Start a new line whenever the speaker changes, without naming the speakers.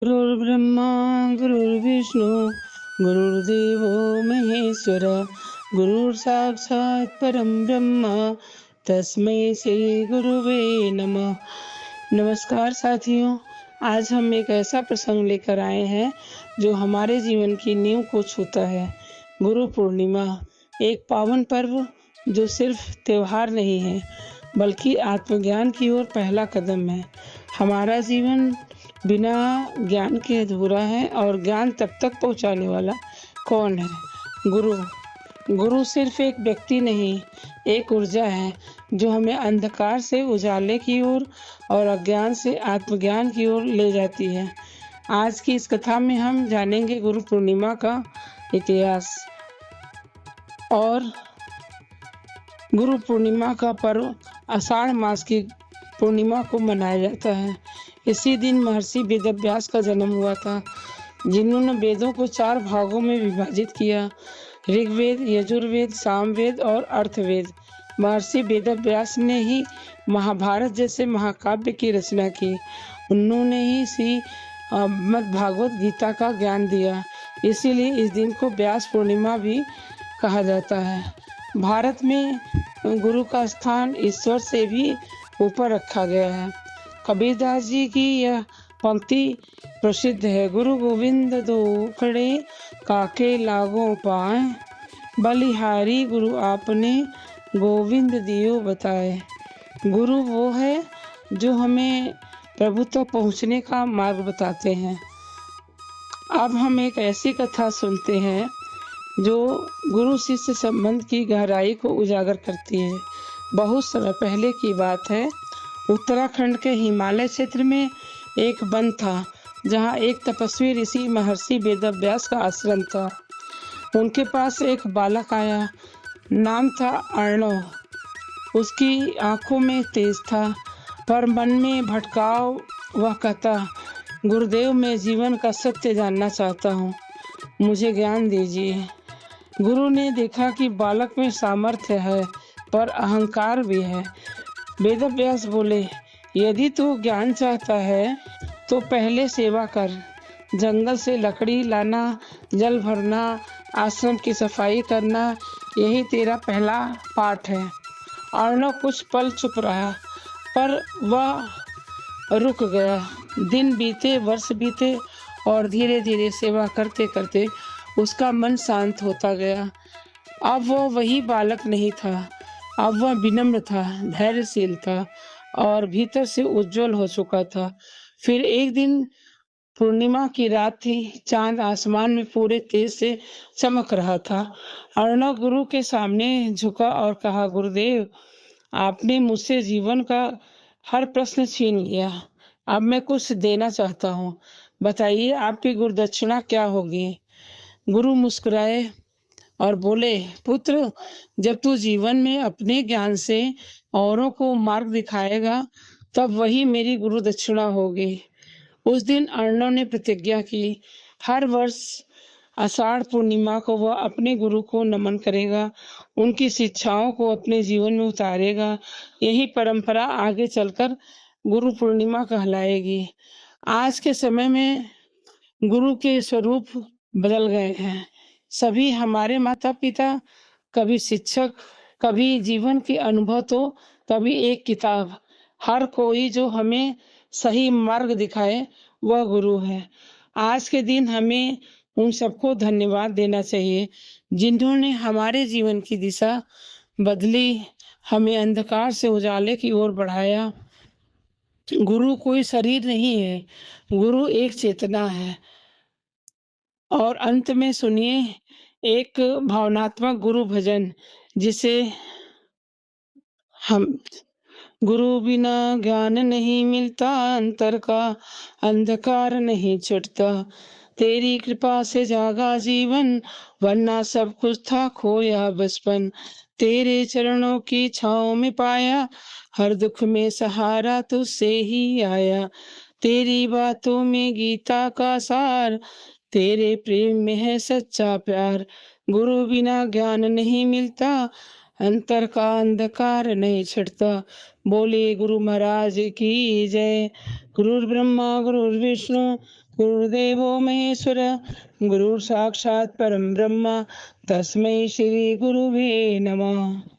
गुरुर्ब्रह्मा गुरुर्विष्णु गुरुर्देवो महेश्वर गुरुर्साक्षात् परम ब्रह्म तस्मै श्री गुरुवे नमः। नमस्कार साथियों, आज हम एक ऐसा प्रसंग लेकर आए हैं जो हमारे जीवन की नींव को छूता है। गुरु पूर्णिमा एक पावन पर्व जो सिर्फ त्योहार नहीं है बल्कि आत्मज्ञान की ओर पहला कदम है। हमारा जीवन बिना ज्ञान के अधूरा है और ज्ञान तब तक पहुंचाने वाला कौन है? गुरु। गुरु सिर्फ एक व्यक्ति नहीं, एक ऊर्जा है जो हमें अंधकार से उजाले की ओर और अज्ञान से आत्मज्ञान की ओर ले जाती है। आज की इस कथा में हम जानेंगे गुरु पूर्णिमा का इतिहास। और गुरु पूर्णिमा का पर्व आषाढ़ मास की पूर्णिमा को मनाया जाता है। इसी दिन महर्षि वेदव्यास का जन्म हुआ था, जिन्होंने वेदों को 4 भागों में विभाजित किया: ऋग्वेद, यजुर्वेद, सामवेद और अर्थवेद। महर्षि वेदव्यास ने ही महाभारत जैसे महाकाव्य की रचना की। उन्होंने ही श्रीमद् भागवत गीता का ज्ञान दिया। इसीलिए इस दिन को व्यास पूर्णिमा भी कहा जाता है। भारत में गुरु का स्थान ईश्वर से भी ऊपर रखा गया है। कबीरदास जी की यह पंक्ति प्रसिद्ध है: गुरु गोविंद दो खड़े काके लागो पाए, बलिहारी गुरु आपने गोविंद दियो बताए। गुरु वो है जो हमें प्रभु तक पहुँचने का मार्ग बताते हैं। अब हम एक ऐसी कथा सुनते हैं जो गुरु शिष्य संबंध की गहराई को उजागर करती है। बहुत समय पहले की बात है। उत्तराखंड के हिमालय क्षेत्र में एक वन था जहाँ एक तपस्वी ऋषि महर्षि वेदव्यास का आश्रम था। उनके पास एक बालक आया, नाम था अर्णव। उसकी आंखों में तेज था पर मन में भटकाव। वह कहता, गुरुदेव, मैं जीवन का सत्य जानना चाहता हूँ, मुझे ज्ञान दीजिए। गुरु ने देखा कि बालक में सामर्थ्य है पर अहंकार भी है। वेदव्यास बोले, यदि तू ज्ञान चाहता है तो पहले सेवा कर। जंगल से लकड़ी लाना, जल भरना, आश्रम की सफाई करना, यही तेरा पहला पाठ है। अर्णव कुछ पल चुप रहा पर वह रुक गया। दिन बीते, वर्ष बीते और धीरे धीरे सेवा करते करते उसका मन शांत होता गया। अब वह वही बालक नहीं था, अब वह विनम्र था, धैर्यशील था और भीतर से उज्जवल हो चुका था। फिर एक दिन पूर्णिमा की रात थी। चांद आसमान में पूरे तेज से चमक रहा था। अर्णव गुरु के सामने झुका और कहा, गुरुदेव, आपने मुझसे जीवन का हर प्रश्न छीन लिया। अब मैं कुछ देना चाहता हूँ। बताइए, आपकी गुरुदक्षिणा क्या होगी? गुरु मुस्कुराए और बोले, पुत्र, जब तू जीवन में अपने ज्ञान से औरों को मार्ग दिखाएगा तब वही मेरी गुरु दक्षिणा होगी। उस दिन अर्णव ने प्रतिज्ञा की, हर वर्ष आषाढ़ पूर्णिमा को वह अपने गुरु को नमन करेगा, उनकी शिक्षाओं को अपने जीवन में उतारेगा। यही परंपरा आगे चलकर गुरु पूर्णिमा कहलाएगी। आज के समय में गुरु के स्वरूप बदल गए हैं। सभी हमारे माता पिता, कभी शिक्षक, कभी जीवन के अनुभव, तो कभी एक किताब। हर कोई जो हमें सही मार्ग दिखाए वह गुरु है। आज के दिन हमें उन सबको धन्यवाद देना चाहिए जिन्होंने हमारे जीवन की दिशा बदली, हमें अंधकार से उजाले की ओर बढ़ाया। गुरु कोई शरीर नहीं है, गुरु एक चेतना है। और अंत में सुनिए एक भावनात्मक गुरु भजन, जिसे हम गुरु बिना ज्ञान नहीं मिलता, अंतर का अंधकार नहीं छुटता। तेरी कृपा से जागा जीवन, वरना सब कुछ था खोया बचपन। तेरे चरणों की छाँव में पाया, हर दुख में सहारा तुझसे ही आया। तेरी बातों में गीता का सार, तेरे प्रेम में है सच्चा प्यार। गुरु बिना ज्ञान नहीं मिलता, अंतर का अंधकार नहीं छिड़ता। बोले गुरु महाराज की जय। गुरुर्ब्रह्मा गुरुर्विष्णु गुरुदेवो महेश्वर गुरु साक्षात् परम ब्रह्म तस्मै श्री गुरुवे नमः।